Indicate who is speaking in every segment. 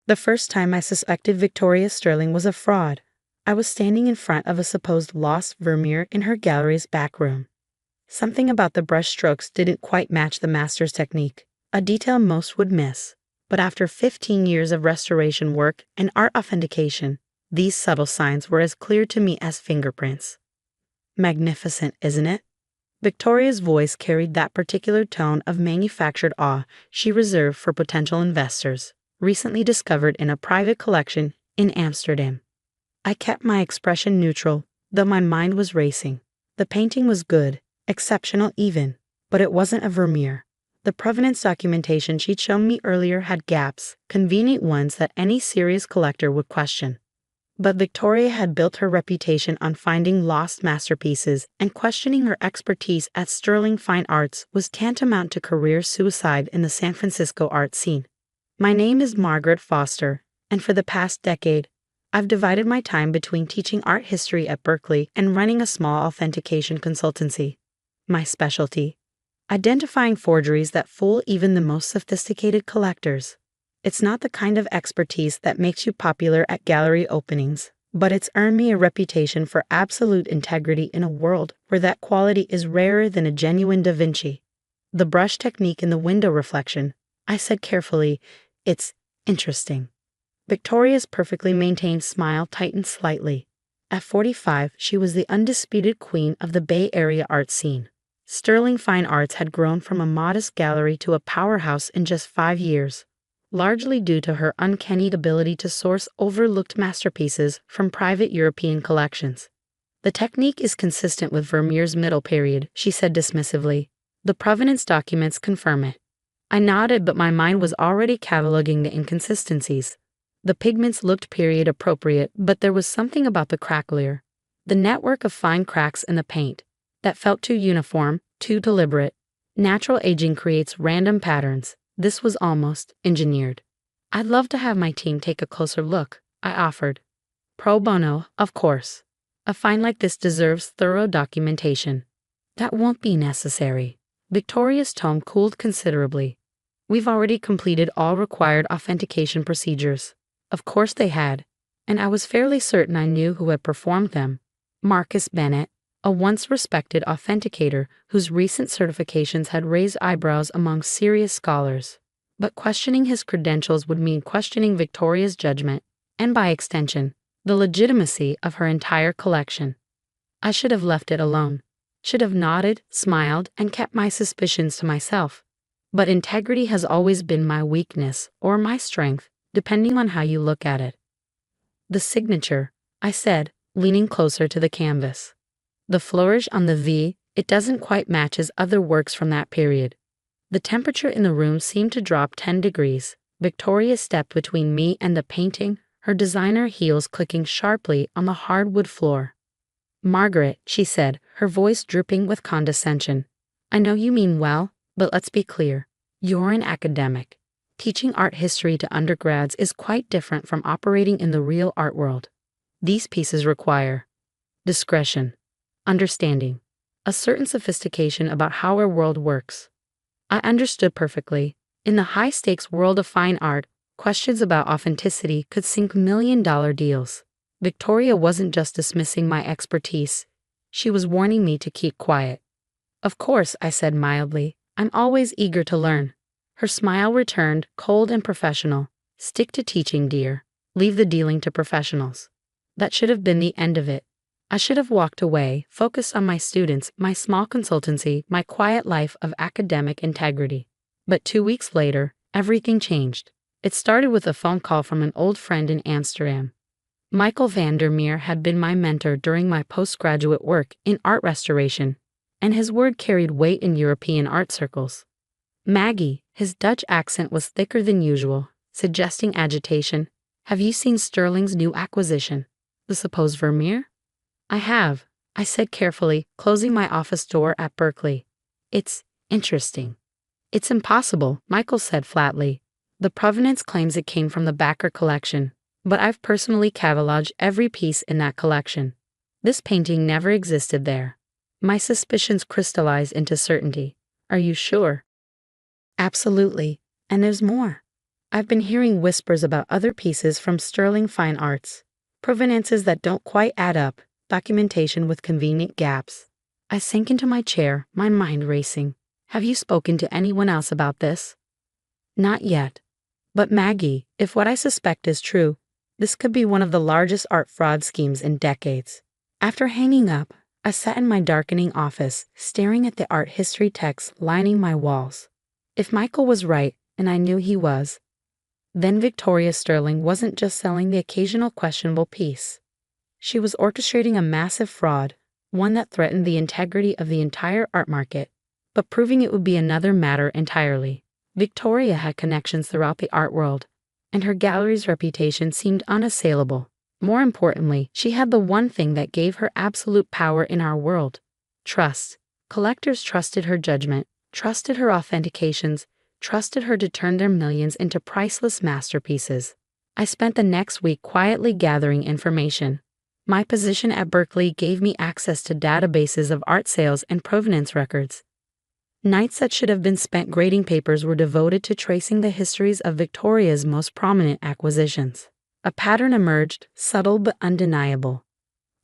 Speaker 1: The first time I suspected Victoria Sterling was a fraud, I was standing in front of a supposed lost Vermeer in her gallery's back room. Something about the brush strokes didn't quite match the master's technique, a detail most would miss. But after 15 years of restoration work and art authentication, these subtle signs were as clear to me as fingerprints. Magnificent, isn't it? Victoria's voice carried that particular tone of manufactured awe she reserved for potential investors, recently discovered in a private collection in Amsterdam. I kept my expression neutral, though my mind was racing. The painting was good, exceptional even, but it wasn't a Vermeer. The provenance documentation she'd shown me earlier had gaps, convenient ones that any serious collector would question. But Victoria had built her reputation on finding lost masterpieces, and questioning her expertise at Sterling Fine Arts was tantamount to career suicide in the San Francisco art scene. My name is Margaret Foster, and for the past decade, I've divided my time between teaching art history at Berkeley and running a small authentication consultancy. My specialty: identifying forgeries that fool even the most sophisticated collectors. It's not the kind of expertise that makes you popular at gallery openings, but it's earned me a reputation for absolute integrity in a world where that quality is rarer than a genuine Da Vinci. The brush technique in the window reflection, I said carefully, it's interesting. Victoria's perfectly maintained smile tightened slightly. At 45, she was the undisputed queen of the Bay Area art scene. Sterling Fine Arts had grown from a modest gallery to a powerhouse in just 5 years, largely due to her uncanny ability to source overlooked masterpieces from private European collections. The technique is consistent with Vermeer's middle period, she said dismissively. The provenance documents confirm it. I nodded, but my mind was already cataloging the inconsistencies. The pigments looked period appropriate, but there was something about the cracklier, the network of fine cracks in the paint, that felt too uniform, too deliberate. Natural aging creates random patterns. This was almost engineered. I'd love to have my team take a closer look, I offered. Pro bono, of course. A find like this deserves thorough documentation. That won't be necessary. Victoria's tone cooled considerably. We've already completed all required authentication procedures. Of course they had, and I was fairly certain I knew who had performed them. Marcus Bennett, a once respected authenticator whose recent certifications had raised eyebrows among serious scholars. But questioning his credentials would mean questioning Victoria's judgment, and by extension, the legitimacy of her entire collection. I should have left it alone, should have nodded, smiled, and kept my suspicions to myself. But integrity has always been my weakness, or my strength, depending on how you look at it. The signature, I said, leaning closer to the canvas. The flourish on the V, it doesn't quite match his other works from that period. The temperature in the room seemed to drop 10 degrees. Victoria stepped between me and the painting, her designer heels clicking sharply on the hardwood floor. Margaret, she said, her voice dripping with condescension. I know you mean well, but let's be clear. You're an academic. Teaching art history to undergrads is quite different from operating in the real art world. These pieces require discretion, understanding, a certain sophistication about how our world works. I understood perfectly. In the high-stakes world of fine art, questions about authenticity could sink million-dollar deals. Victoria wasn't just dismissing my expertise. She was warning me to keep quiet. Of course, I said mildly, I'm always eager to learn. Her smile returned, cold and professional. Stick to teaching, dear. Leave the dealing to professionals. That should have been the end of it. I should have walked away, focused on my students, my small consultancy, my quiet life of academic integrity. But 2 weeks later, everything changed. It started with a phone call from an old friend in Amsterdam. Michael van der Meer had been my mentor during my postgraduate work in art restoration, and his word carried weight in European art circles. Maggie, his Dutch accent was thicker than usual, suggesting agitation. Have you seen Sterling's new acquisition, the supposed Vermeer? I have, I said carefully, closing my office door at Berkeley. It's interesting. It's impossible, Michael said flatly. The provenance claims it came from the Backer collection, but I've personally cataloged every piece in that collection. This painting never existed there. My suspicions crystallized into certainty. Are you sure? Absolutely. And there's more. I've been hearing whispers about other pieces from sterling fine arts, provenances that don't quite add up, documentation with convenient gaps. I sank into my chair, my mind racing. Have you spoken to anyone else about this? Not yet. But Maggie, if what I suspect is true, this could be one of the largest art fraud schemes in decades. After hanging up, I sat in my darkening office, staring at the art history texts lining my walls. If Michael was right, and I knew he was, then Victoria Sterling wasn't just selling the occasional questionable piece. She was orchestrating a massive fraud, one that threatened the integrity of the entire art market. But proving it would be another matter entirely. Victoria had connections throughout the art world, and her gallery's reputation seemed unassailable. More importantly, she had the one thing that gave her absolute power in our world: trust. Collectors trusted her judgment, trusted her authentications, trusted her to turn their millions into priceless masterpieces. I spent the next week quietly gathering information. My position at Berkeley gave me access to databases of art sales and provenance records. Nights that should have been spent grading papers were devoted to tracing the histories of Victoria's most prominent acquisitions. A pattern emerged, subtle but undeniable.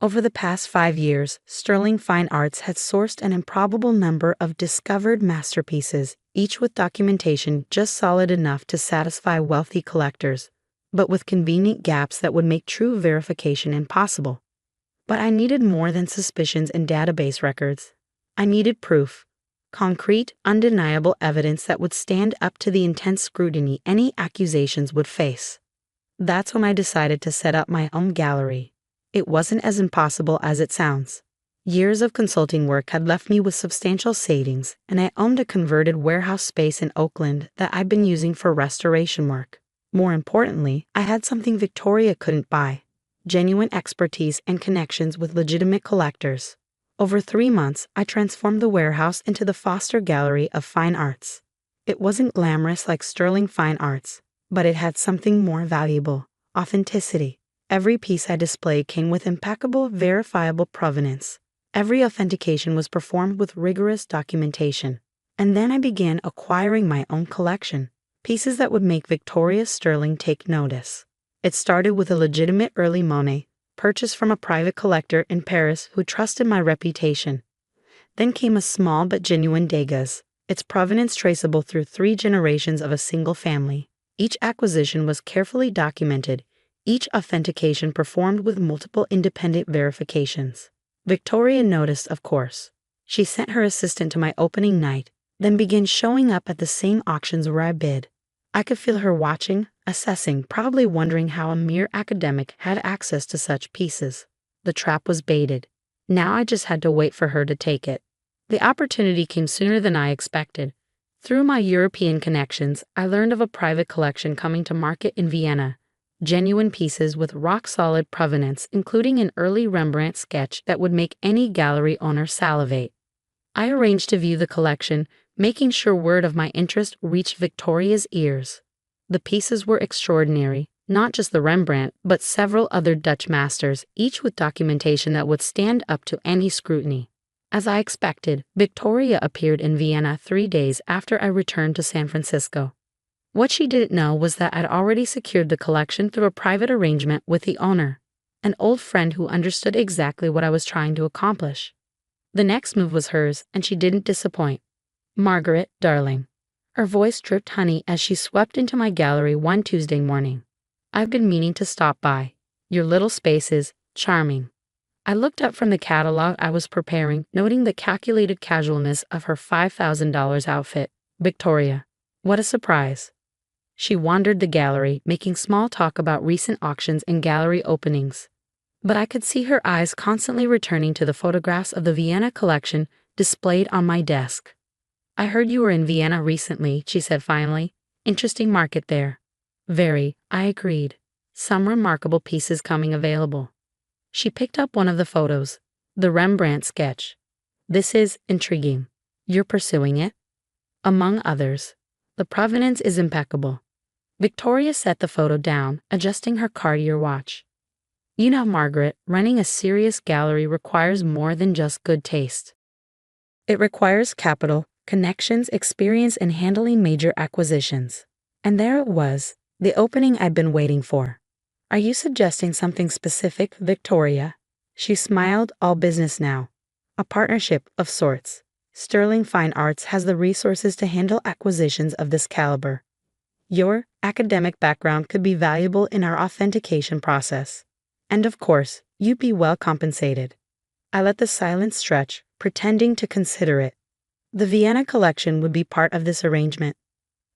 Speaker 1: Over the past 5 years, Sterling Fine Arts had sourced an improbable number of discovered masterpieces, each with documentation just solid enough to satisfy wealthy collectors, but with convenient gaps that would make true verification impossible. But I needed more than suspicions and database records. I needed proof. Concrete, undeniable evidence that would stand up to the intense scrutiny any accusations would face. That's when I decided to set up my own gallery. It wasn't as impossible as it sounds. Years of consulting work had left me with substantial savings, and I owned a converted warehouse space in Oakland that I'd been using for restoration work. More importantly, I had something Victoria couldn't buy: genuine expertise and connections with legitimate collectors. Over 3 months, I transformed the warehouse into the Foster Gallery of Fine Arts. It wasn't glamorous like Sterling Fine Arts, but it had something more valuable: authenticity. Every piece I displayed came with impeccable, verifiable provenance. Every authentication was performed with rigorous documentation. And then I began acquiring my own collection, pieces that would make Victoria Sterling take notice. It started with a legitimate early Monet, purchased from a private collector in Paris who trusted my reputation. Then came a small but genuine Degas, its provenance traceable through 3 generations of a single family. Each acquisition was carefully documented, each authentication performed with multiple independent verifications. Victoria noticed, of course. She sent her assistant to my opening night, then began showing up at the same auctions where I bid. I could feel her watching, assessing, probably wondering how a mere academic had access to such pieces. The trap was baited. Now I just had to wait for her to take it. The opportunity came sooner than I expected. Through my European connections, I learned of a private collection coming to market in Vienna. Genuine pieces with rock-solid provenance, including an early Rembrandt sketch that would make any gallery owner salivate. I arranged to view the collection, making sure word of my interest reached Victoria's ears. The pieces were extraordinary, not just the Rembrandt, but several other Dutch masters, each with documentation that would stand up to any scrutiny. As I expected, Victoria appeared in Vienna 3 days after I returned to San Francisco. What she didn't know was that I'd already secured the collection through a private arrangement with the owner, an old friend who understood exactly what I was trying to accomplish. The next move was hers, and she didn't disappoint. "Margaret, darling." Her voice dripped honey as she swept into my gallery one Tuesday morning. "I've been meaning to stop by. Your little space is charming." I looked up from the catalog I was preparing, noting the calculated casualness of her $5,000 outfit. "Victoria, what a surprise." She wandered the gallery, making small talk about recent auctions and gallery openings. But I could see her eyes constantly returning to the photographs of the Vienna collection displayed on my desk. "I heard you were in Vienna recently," she said finally. "Interesting market there." "Very," I agreed. "Some remarkable pieces coming available." She picked up one of the photos, the Rembrandt sketch. "This is intriguing. You're pursuing it?" "Among others. The provenance is impeccable." Victoria set the photo down, adjusting her Cartier watch. "You know, Margaret, running a serious gallery requires more than just good taste. It requires capital, connections, experience in handling major acquisitions. And there it was, the opening I'd been waiting for. Are you suggesting something specific, Victoria? She smiled, all business now. A partnership of sorts. Sterling Fine Arts has the resources to handle acquisitions of this caliber. Your academic background could be valuable in our authentication process. And of course, you'd be well compensated. I let the silence stretch, pretending to consider it. The Vienna collection would be part of this arrangement.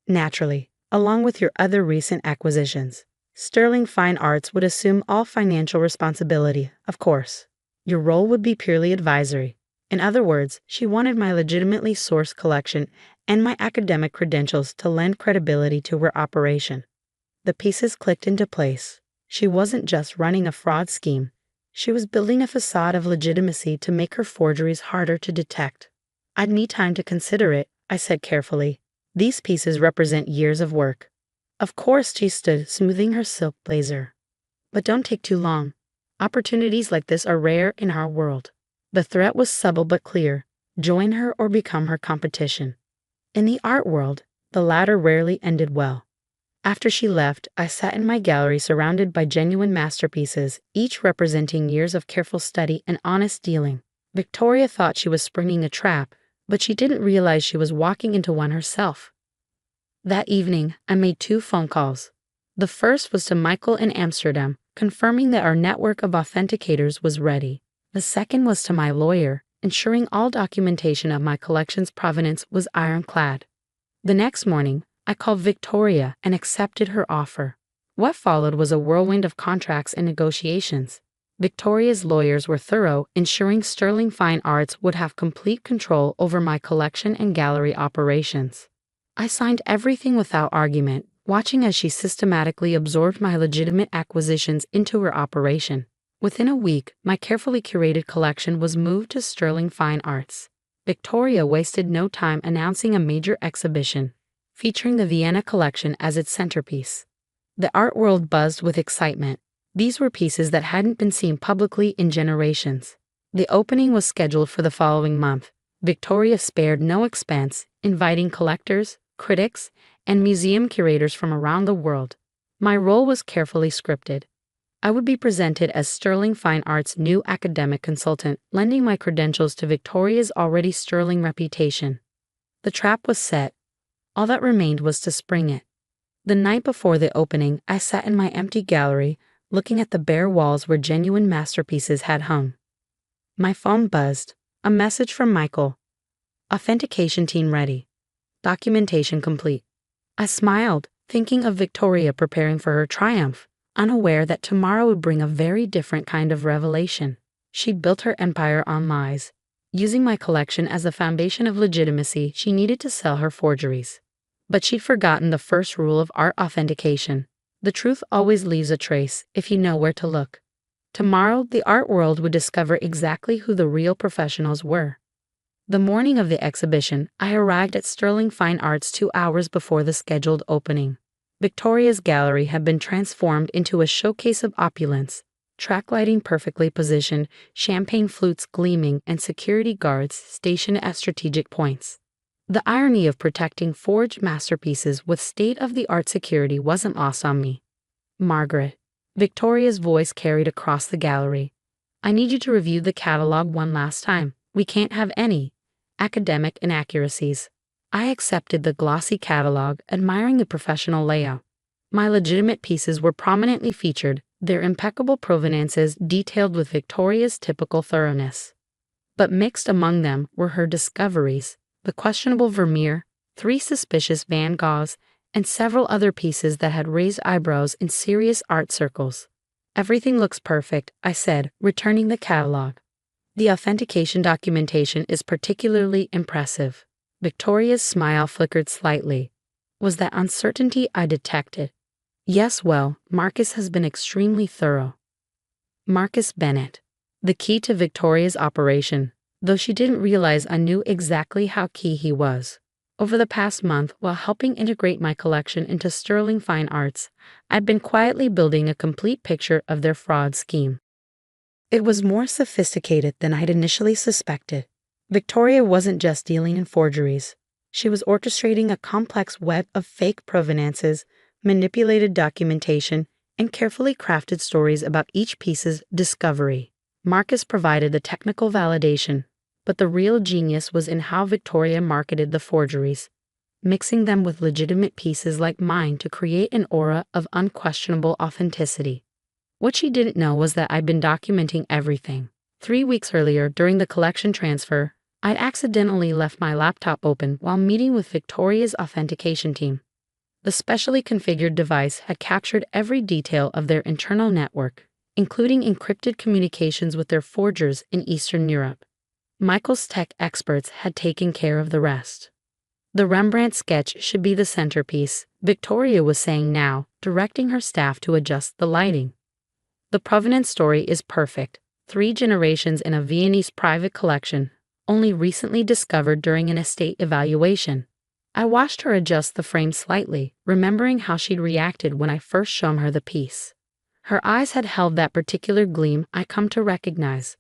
Speaker 1: Naturally, along with your other recent acquisitions. Sterling Fine Arts would assume all financial responsibility, of course. Your role would be purely advisory. In other words, she wanted my legitimately sourced collection and my academic credentials to lend credibility to her operation. The pieces clicked into place. She wasn't just running a fraud scheme. She was building a facade of legitimacy to make her forgeries harder to detect. I'd need time to consider it, I said carefully. These pieces represent years of work. Of course, she stood, smoothing her silk blazer. But don't take too long. Opportunities like this are rare in our world. The threat was subtle but clear. Join her or become her competition. In the art world, the latter rarely ended well. After she left, I sat in my gallery surrounded by genuine masterpieces, each representing years of careful study and honest dealing. Victoria thought she was springing a trap, but she didn't realize she was walking into one herself. That evening, I made 2 phone calls. The first was to Michael in Amsterdam, confirming that our network of authenticators was ready. The second was to my lawyer, ensuring all documentation of my collection's provenance was ironclad. The next morning, I called Victoria and accepted her offer. What followed was a whirlwind of contracts and negotiations. Victoria's lawyers were thorough, ensuring Sterling Fine Arts would have complete control over my collection and gallery operations. I signed everything without argument, watching as she systematically absorbed my legitimate acquisitions into her operation. Within a week, my carefully curated collection was moved to Sterling Fine Arts. Victoria wasted no time announcing a major exhibition, featuring the Vienna collection as its centerpiece. The art world buzzed with excitement. These were pieces that hadn't been seen publicly in generations. The opening was scheduled for the following month. Victoria spared no expense, inviting collectors, critics, and museum curators from around the world. My role was carefully scripted. I would be presented as Sterling Fine Arts' new academic consultant, lending my credentials to Victoria's already sterling reputation. The trap was set. All that remained was to spring it. The night before the opening, I sat in my empty gallery, looking at the bare walls where genuine masterpieces had hung. My phone buzzed. A message from Michael. Authentication team ready. Documentation complete. I smiled, thinking of Victoria preparing for her triumph, unaware that tomorrow would bring a very different kind of revelation. She'd built her empire on lies. Using my collection as the foundation of legitimacy, she needed to sell her forgeries. But she'd forgotten the first rule of art authentication. The truth always leaves a trace if you know where to look. Tomorrow, the art world would discover exactly who the real professionals were. The morning of the exhibition, I arrived at Sterling Fine Arts 2 hours before the scheduled opening. Victoria's gallery had been transformed into a showcase of opulence, track lighting perfectly positioned, champagne flutes gleaming, and security guards stationed at strategic points. The irony of protecting forged masterpieces with state-of-the-art security wasn't lost on me. Margaret. Victoria's voice carried across the gallery. I need you to review the catalog one last time. We can't have any academic inaccuracies. I accepted the glossy catalog, admiring the professional layout. My legitimate pieces were prominently featured, their impeccable provenances detailed with Victoria's typical thoroughness. But mixed among them were her discoveries, the questionable Vermeer, 3 suspicious Van Goghs, and several other pieces that had raised eyebrows in serious art circles. Everything looks perfect, I said, returning the catalog. The authentication documentation is particularly impressive. Victoria's smile flickered slightly. Was that uncertainty I detected? Yes, well, Marcus has been extremely thorough. Marcus Bennett. The key to Victoria's operation, though she didn't realize I knew exactly how key he was. Over the past month, while helping integrate my collection into Sterling Fine Arts, I'd been quietly building a complete picture of their fraud scheme. It was more sophisticated than I'd initially suspected. Victoria wasn't just dealing in forgeries. She was orchestrating a complex web of fake provenances, manipulated documentation, and carefully crafted stories about each piece's discovery. Marcus provided the technical validation, but the real genius was in how Victoria marketed the forgeries, mixing them with legitimate pieces like mine to create an aura of unquestionable authenticity. What she didn't know was that I'd been documenting everything. 3 weeks earlier, during the collection transfer, I'd accidentally left my laptop open while meeting with Victoria's authentication team. The specially configured device had captured every detail of their internal network, including encrypted communications with their forgers in Eastern Europe. Michael's tech experts had taken care of the rest. The Rembrandt sketch should be the centerpiece, Victoria was saying now, directing her staff to adjust the lighting. The provenance story is perfect, 3 generations in a Viennese private collection, only recently discovered during an estate evaluation. I watched her adjust the frame slightly, remembering how she'd reacted when I first shown her the piece. Her eyes had held that particular gleam I come to recognize.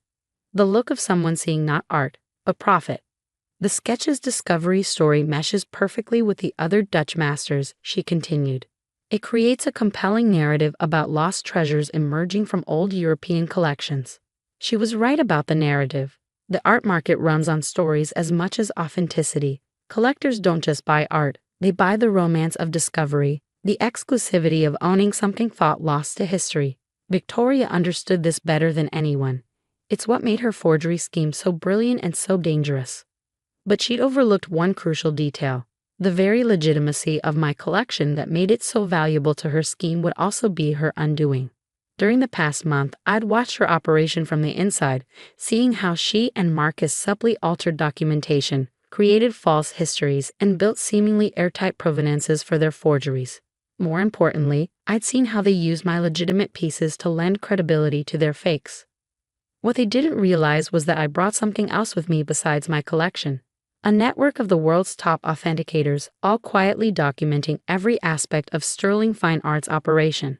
Speaker 1: The look of someone seeing not art, but profit. The sketch's discovery story meshes perfectly with the other Dutch masters, she continued. It creates a compelling narrative about lost treasures emerging from old European collections. She was right about the narrative. The art market runs on stories as much as authenticity. Collectors don't just buy art, they buy the romance of discovery, the exclusivity of owning something thought lost to history. Victoria understood this better than anyone. It's what made her forgery scheme so brilliant and so dangerous. But she'd overlooked one crucial detail. The very legitimacy of my collection that made it so valuable to her scheme would also be her undoing. During the past month, I'd watched her operation from the inside, seeing how she and Marcus subtly altered documentation, created false histories, and built seemingly airtight provenances for their forgeries. More importantly, I'd seen how they used my legitimate pieces to lend credibility to their fakes. What they didn't realize was that I brought something else with me besides my collection. A network of the world's top authenticators, all quietly documenting every aspect of sterling fine arts operation.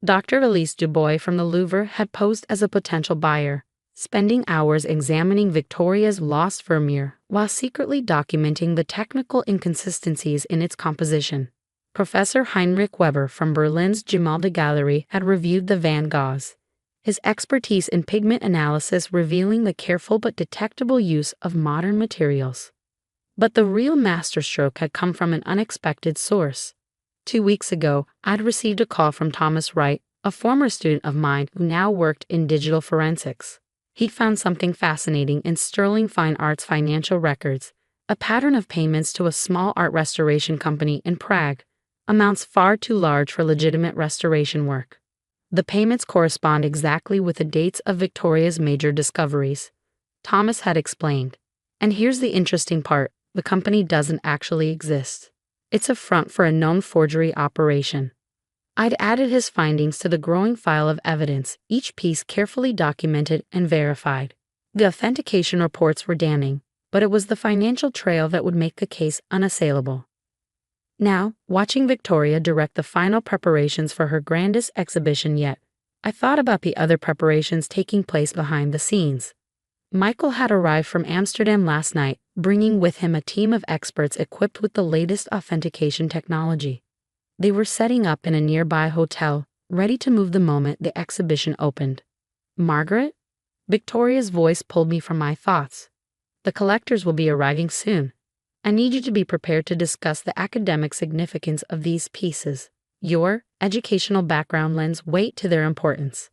Speaker 1: Dr. Elise Dubois from the Louvre had posed as a potential buyer, spending hours examining Victoria's lost Vermeer while secretly documenting the technical inconsistencies in its composition. Professor Heinrich Weber from Berlin's Gemäldegalerie Gallery had reviewed the Van Goghs, his expertise in pigment analysis revealing the careful but detectable use of modern materials. But the real masterstroke had come from an unexpected source. 2 weeks ago, I'd received a call from Thomas Wright, a former student of mine who now worked in digital forensics. He'd found something fascinating in sterling fine arts financial records, a pattern of payments to a small art restoration company in Prague, amounts far too large for legitimate restoration work. The payments correspond exactly with the dates of Victoria's major discoveries, Thomas had explained. And here's the interesting part, the company doesn't actually exist. It's a front for a known forgery operation. I'd added his findings to the growing file of evidence, each piece carefully documented and verified. The authentication reports were damning, but it was the financial trail that would make the case unassailable. Now, watching Victoria direct the final preparations for her grandest exhibition yet, I thought about the other preparations taking place behind the scenes. Michael had arrived from Amsterdam last night, bringing with him a team of experts equipped with the latest authentication technology. They were setting up in a nearby hotel, ready to move the moment the exhibition opened. Margaret? Victoria's voice pulled me from my thoughts. The collectors will be arriving soon. I need you to be prepared to discuss the academic significance of these pieces. Your educational background lends weight to their importance.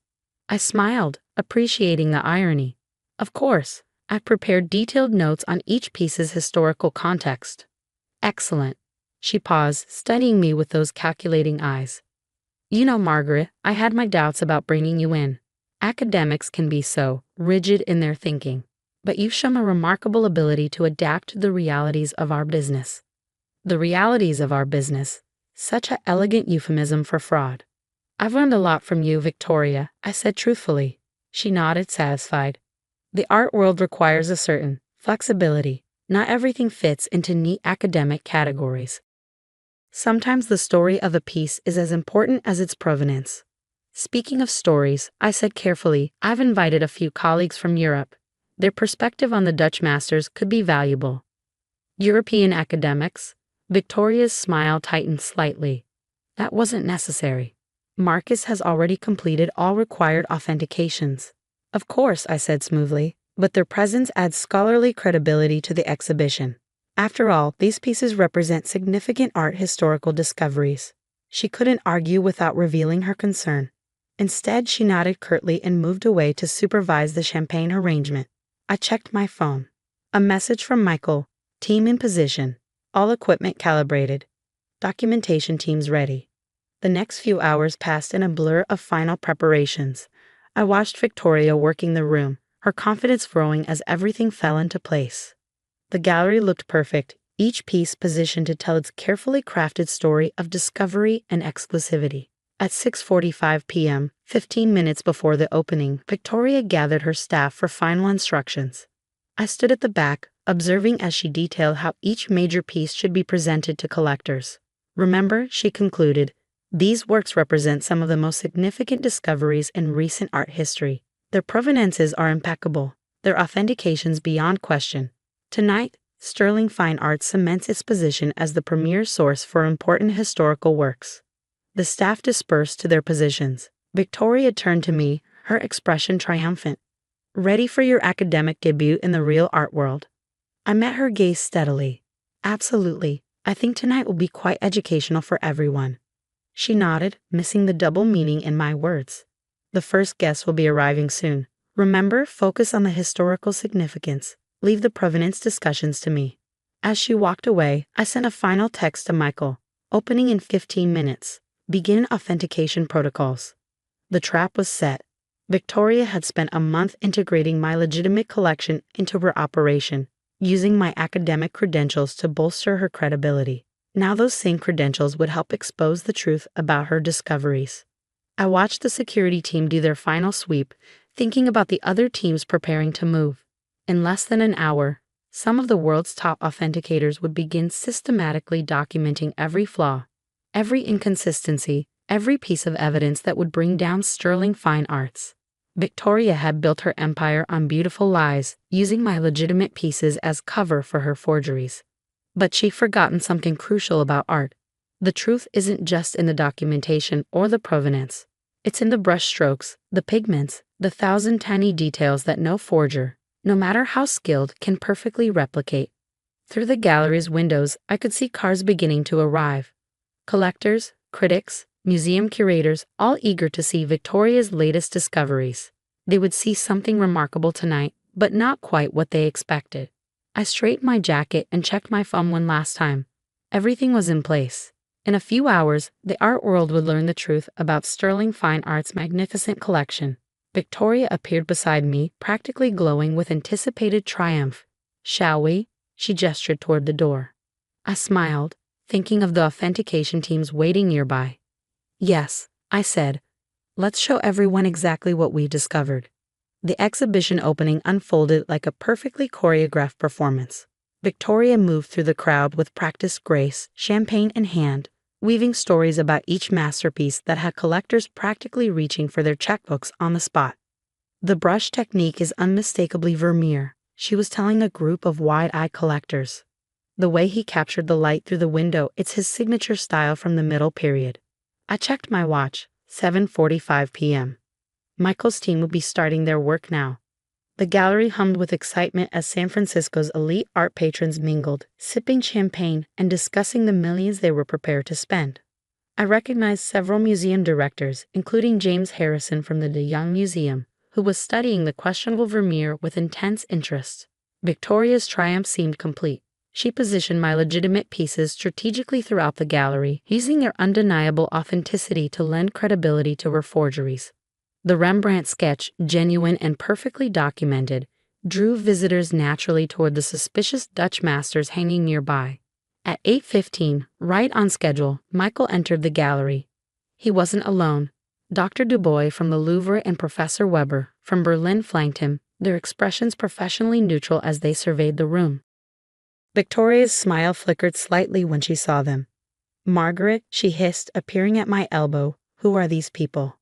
Speaker 1: I smiled, appreciating the irony. Of course, I've prepared detailed notes on each piece's historical context. Excellent. She paused, studying me with those calculating eyes. You know, Margaret, I had my doubts about bringing you in. Academics can be so rigid in their thinking. But you've shown a remarkable ability to adapt to the realities of our business. The realities of our business. Such an elegant euphemism for fraud. I've learned a lot from you, Victoria, I said truthfully. She nodded, satisfied. The art world requires a certain flexibility. Not everything fits into neat academic categories. Sometimes the story of a piece is as important as its provenance. Speaking of stories, I said carefully, I've invited a few colleagues from Europe. Their perspective on the Dutch masters could be valuable. European academics? Victoria's smile tightened slightly. That wasn't necessary. Marcus has already completed all required authentications. Of course, I said smoothly, but their presence adds scholarly credibility to the exhibition. After all, these pieces represent significant art historical discoveries. She couldn't argue without revealing her concern. Instead, she nodded curtly and moved away to supervise the champagne arrangement. I checked my phone. A message from Michael. Team in position. All equipment calibrated. Documentation teams ready. The next few hours passed in a blur of final preparations. I watched Victoria working the room, her confidence growing as everything fell into place. The gallery looked perfect, each piece positioned to tell its carefully crafted story of discovery and exclusivity. At 6:45 p.m., 15 minutes before the opening, Victoria gathered her staff for final instructions. I stood at the back, observing as she detailed how each major piece should be presented to collectors. Remember, she concluded, these works represent some of the most significant discoveries in recent art history. Their provenances are impeccable, their authentications beyond question. Tonight, Sterling Fine Art cements its position as the premier source for important historical works. The staff dispersed to their positions. Victoria turned to me, her expression triumphant. Ready for your academic debut in the real art world? I met her gaze steadily. Absolutely. I think tonight will be quite educational for everyone. She nodded, missing the double meaning in my words. The first guest will be arriving soon. Remember, focus on the historical significance. Leave the provenance discussions to me. As she walked away, I sent a final text to Michael. Opening in 15 minutes. Begin authentication protocols. The trap was set. Victoria had spent a month integrating my legitimate collection into her operation, using my academic credentials to bolster her credibility. Now those same credentials would help expose the truth about her discoveries. I watched the security team do their final sweep, thinking about the other teams preparing to move. In less than an hour, some of the world's top authenticators would begin systematically documenting every flaw, every inconsistency, every piece of evidence that would bring down Sterling Fine Arts. Victoria had built her empire on beautiful lies, using my legitimate pieces as cover for her forgeries. But she'd forgotten something crucial about art. The truth isn't just in the documentation or the provenance. It's in the brushstrokes, the pigments, the thousand tiny details that no forger, no matter how skilled, can perfectly replicate. Through the gallery's windows, I could see cars beginning to arrive. Collectors, critics, museum curators, all eager to see Victoria's latest discoveries. They would see something remarkable tonight, but not quite what they expected. I straightened my jacket and checked my phone one last time. Everything was in place. In a few hours, the art world would learn the truth about Sterling Fine Art's magnificent collection. Victoria appeared beside me, practically glowing with anticipated triumph. Shall we? She gestured toward the door. I smiled, thinking of the authentication teams waiting nearby. Yes, I said. Let's show everyone exactly what we discovered. The exhibition opening unfolded like a perfectly choreographed performance. Victoria moved through the crowd with practiced grace, champagne in hand, weaving stories about each masterpiece that had collectors practically reaching for their checkbooks on the spot. The brush technique is unmistakably Vermeer, she was telling a group of wide-eyed collectors. The way he captured the light through the window, it's his signature style from the middle period. I checked my watch, 7:45 p.m. Michael's team would be starting their work now. The gallery hummed with excitement as San Francisco's elite art patrons mingled, sipping champagne and discussing the millions they were prepared to spend. I recognized several museum directors, including James Harrison from the De Young Museum, who was studying the questionable Vermeer with intense interest. Victoria's triumph seemed complete. She positioned my legitimate pieces strategically throughout the gallery, using their undeniable authenticity to lend credibility to her forgeries. The Rembrandt sketch, genuine and perfectly documented, drew visitors naturally toward the suspicious Dutch masters hanging nearby. At 8:15, right on schedule, Michael entered the gallery. He wasn't alone. Dr. Dubois from the Louvre and Professor Weber from Berlin flanked him, their expressions professionally neutral as they surveyed the room. Victoria's smile flickered slightly when she saw them. Margaret, she hissed, appearing at my elbow, who are these people?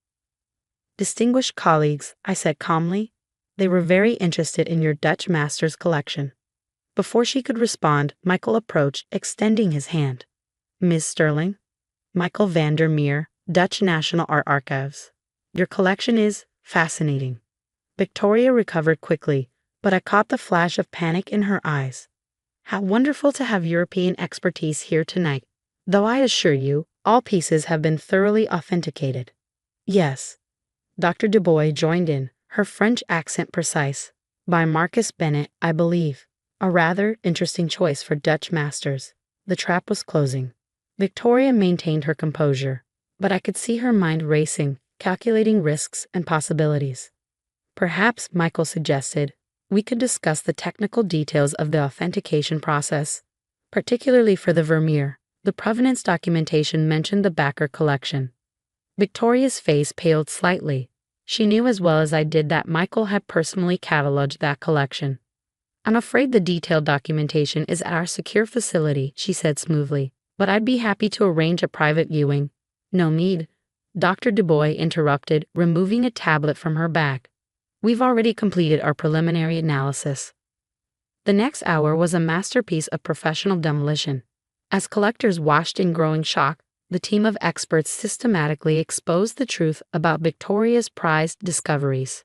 Speaker 1: Distinguished colleagues, I said calmly. They were very interested in your Dutch master's collection. Before she could respond, Michael approached, extending his hand. Ms. Sterling? Michael van der Meer, Dutch National Art Archives. Your collection is fascinating. Victoria recovered quickly, but I caught the flash of panic in her eyes. How wonderful to have European expertise here tonight, though I assure you, all pieces have been thoroughly authenticated. Yes. Dr. Dubois joined in, her French accent precise. By Marcus Bennett, I believe. A rather interesting choice for Dutch masters. The trap was closing. Victoria maintained her composure, but I could see her mind racing, calculating risks and possibilities. Perhaps, Michael suggested, we could discuss the technical details of the authentication process, particularly for the Vermeer. The provenance documentation mentioned the Backer collection. Victoria's face paled slightly. She knew as well as I did that Michael had personally cataloged that collection. I'm afraid the detailed documentation is at our secure facility, she said smoothly, but I'd be happy to arrange a private viewing. No need. Dr. Dubois interrupted, removing a tablet from her bag. We've already completed our preliminary analysis. The next hour was a masterpiece of professional demolition. As collectors watched in growing shock, the team of experts systematically exposed the truth about Victoria's prized discoveries.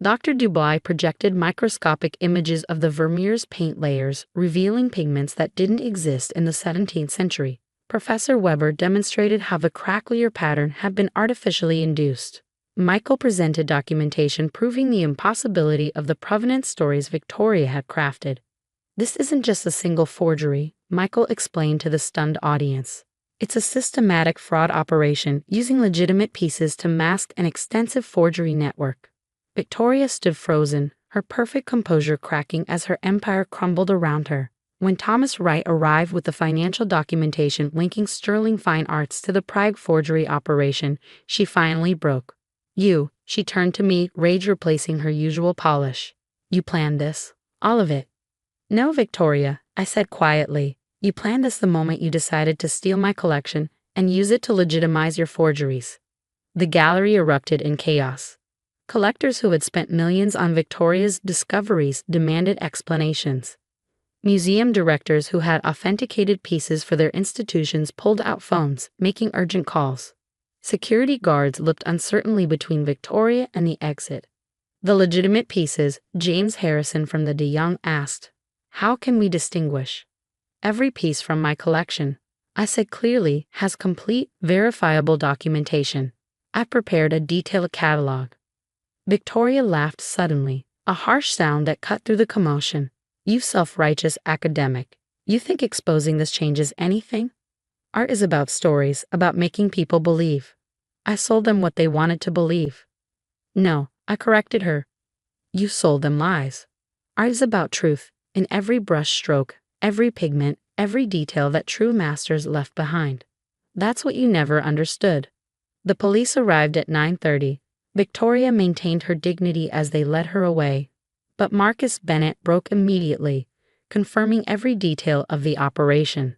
Speaker 1: Dr. Dubois projected microscopic images of the Vermeer's paint layers, revealing pigments that didn't exist in the 17th century. Professor Weber demonstrated how the cracklier pattern had been artificially induced. Michael presented documentation proving the impossibility of the provenance stories Victoria had crafted. This isn't just a single forgery, Michael explained to the stunned audience. It's a systematic fraud operation using legitimate pieces to mask an extensive forgery network. Victoria stood frozen, her perfect composure cracking as her empire crumbled around her. When Thomas Wright arrived with the financial documentation linking Sterling Fine Arts to the Prague forgery operation, she finally broke. You, she turned to me, rage replacing her usual polish. You planned this? All of it? No, Victoria, I said quietly. You planned this the moment you decided to steal my collection and use it to legitimize your forgeries. The gallery erupted in chaos. Collectors who had spent millions on Victoria's discoveries demanded explanations. Museum directors who had authenticated pieces for their institutions pulled out phones, making urgent calls. Security guards looked uncertainly between Victoria and the exit. The legitimate pieces, James Harrison from the De Young asked, "How can we distinguish?" Every piece from my collection, I said clearly, has complete, verifiable documentation. I prepared a detailed catalog. Victoria laughed suddenly, a harsh sound that cut through the commotion. You self-righteous academic. You think exposing this changes anything? Art is about stories, about making people believe. I sold them what they wanted to believe. No, I corrected her. You sold them lies. Art is about truth, in every brush stroke, every pigment, every detail that true masters left behind. That's what you never understood. The police arrived at 9:30. Victoria maintained her dignity as they led her away. But Marcus Bennett broke immediately, confirming every detail of the operation.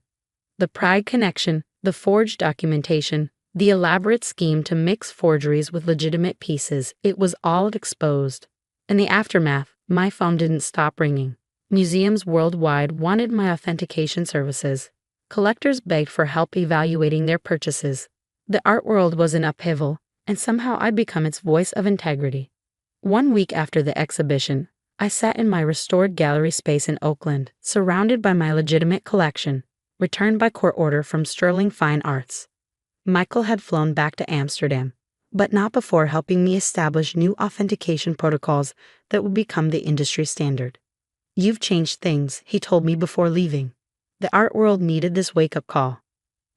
Speaker 1: The Prague connection, the forged documentation, the elaborate scheme to mix forgeries with legitimate pieces, it was all exposed. In the aftermath, my phone didn't stop ringing. Museums worldwide wanted my authentication services. Collectors begged for help evaluating their purchases. The art world was in upheaval, and somehow I'd become its voice of integrity. 1 week after the exhibition, I sat in my restored gallery space in Oakland, surrounded by my legitimate collection, returned by court order from Sterling Fine Arts. Michael had flown back to Amsterdam, but not before helping me establish new authentication protocols that would become the industry standard. You've changed things, he told me before leaving. The art world needed this wake-up call.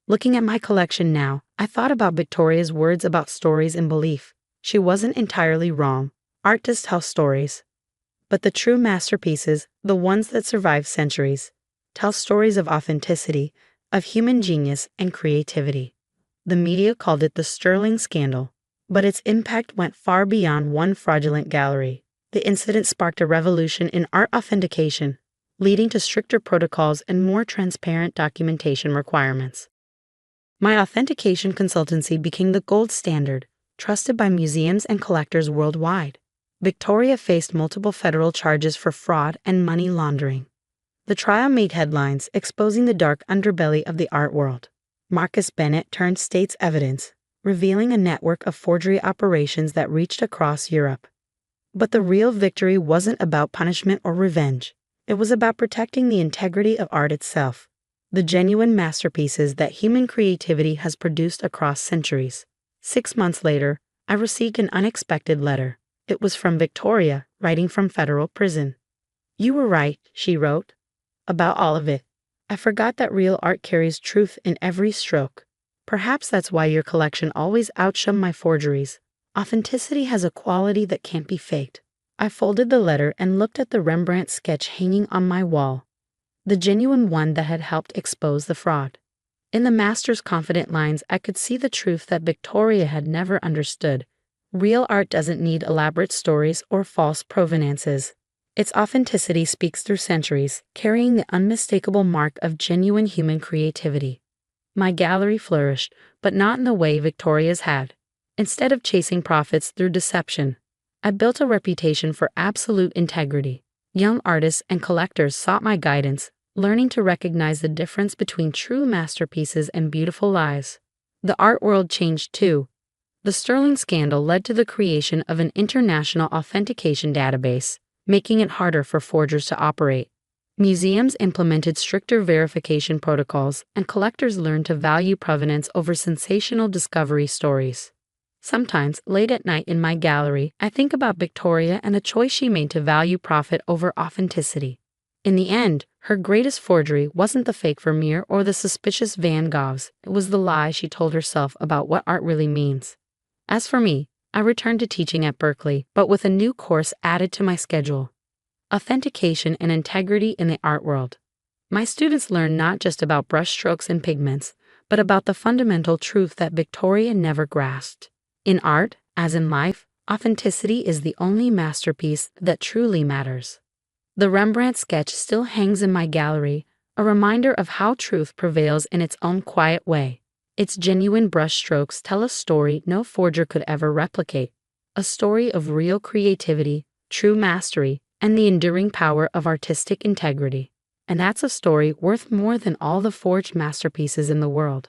Speaker 1: Looking at my collection now, I thought about Victoria's words about stories and belief. She wasn't entirely wrong. Art does tell stories. But the true masterpieces, the ones that survive centuries, tell stories of authenticity, of human genius and creativity. The media called it the Sterling scandal, but its impact went far beyond one fraudulent gallery. The incident sparked a revolution in art authentication, leading to stricter protocols and more transparent documentation requirements. My authentication consultancy became the gold standard, trusted by museums and collectors worldwide. Victoria faced multiple federal charges for fraud and money laundering. The trial made headlines, exposing the dark underbelly of the art world. Marcus Bennett turned state's evidence, revealing a network of forgery operations that reached across Europe. But the real victory wasn't about punishment or revenge. It was about protecting the integrity of art itself, the genuine masterpieces that human creativity has produced across centuries. 6 months later, I received an unexpected letter. It was from Victoria, writing from federal prison. "You were right," she wrote, "about all of it. I forgot that real art carries truth in every stroke. Perhaps that's why your collection always outshone my forgeries. Authenticity has a quality that can't be faked." I folded the letter and looked at the Rembrandt sketch hanging on my wall, the genuine one that had helped expose the fraud. In the master's confident lines, I could see the truth that Victoria had never understood. Real art doesn't need elaborate stories or false provenances. Its authenticity speaks through centuries, carrying the unmistakable mark of genuine human creativity. My gallery flourished, but not in the way Victoria's had. Instead of chasing profits through deception, I built a reputation for absolute integrity. Young artists and collectors sought my guidance, learning to recognize the difference between true masterpieces and beautiful lies. The art world changed too. The Sterling scandal led to the creation of an international authentication database, making it harder for forgers to operate. Museums implemented stricter verification protocols, and collectors learned to value provenance over sensational discovery stories. Sometimes, late at night in my gallery, I think about Victoria and the choice she made to value profit over authenticity. In the end, her greatest forgery wasn't the fake Vermeer or the suspicious Van Goghs, it was the lie she told herself about what art really means. As for me, I returned to teaching at Berkeley, but with a new course added to my schedule: Authentication and Integrity in the Art World. My students learn not just about brushstrokes and pigments, but about the fundamental truth that Victoria never grasped. In art, as in life, authenticity is the only masterpiece that truly matters. The Rembrandt sketch still hangs in my gallery, a reminder of how truth prevails in its own quiet way. Its genuine brushstrokes tell a story no forger could ever replicate, a story of real creativity, true mastery, and the enduring power of artistic integrity. And that's a story worth more than all the forged masterpieces in the world.